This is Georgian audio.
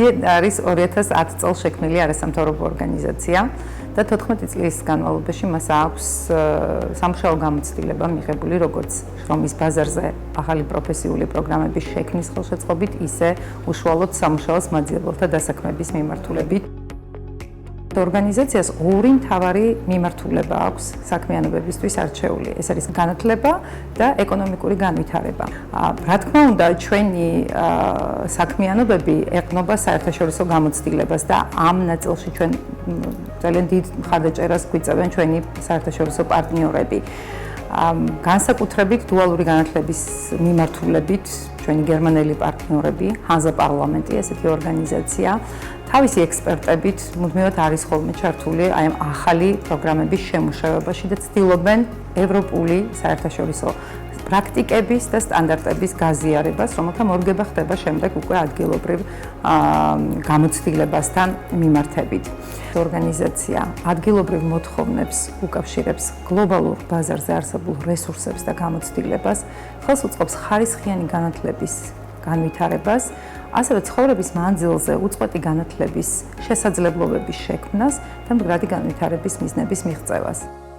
არის 2010 წელს შექმნილი არასამთავრობო ორგანიზაცია და 14 წლის განმავლობაში მას აქვს სამუშაო გამოცდილება მიღებული როგორც შრომის ბაზარზე ახალი პროფესიული პროგრამების შექმნის ხელშეწყობით, ისე უშუალოდ სამუშაოს მაძიებელთა დასაქმების მიმართულებით. ორგანიზაციას ორი მთავარი მიმართულება აქვს საქმიანობებისთვის არჩეული. ეს არის განათლება და ეკონომიკური განვითარება. რა თქმა უნდა, ჩვენი საქმიანობები ეყრდნობა საერთაშორისო გამოცდილებას და ამ ნაწილში ჩვენ ძალიან დიდ მხარდაჭერას გვიწევენ ჩვენი საერთაშორისო პარტნიორები. განსაკუთრებით დუალური განათლების მიმართულებით ჩვენი გერმანელი პარტნიორები, Hansa Parlamenti, ესეთი ორგანიზაცია, თავისი ექსპერტებით მუდმივად არის ხოლმე ჩართული აი ამ ახალი პროგრამების შემუშავებაში და ცდილობენ ევროპული საერთაშორისო პრაქტიკების და სტანდარტების გაზიარებას, რომელთა მორგება ხდება შემდეგ უკვე ადგილობრივ გამოცდილებასთან მიმართებით. ორგანიზაცია ადგილობრივ მოთხოვნებს უკავშირებს გლობალურ ბაზარზე არსებულ რესურსებს და გამოცდილებას, ხელს უწყობს ხარისხიანი განათლების განვითარებას, ასევე ცხოვრების მანძილზე უწყვეტი განათლების შესაძლებლობების შექმნას და მდგრადი განვითარების მიზნების მიღწევას.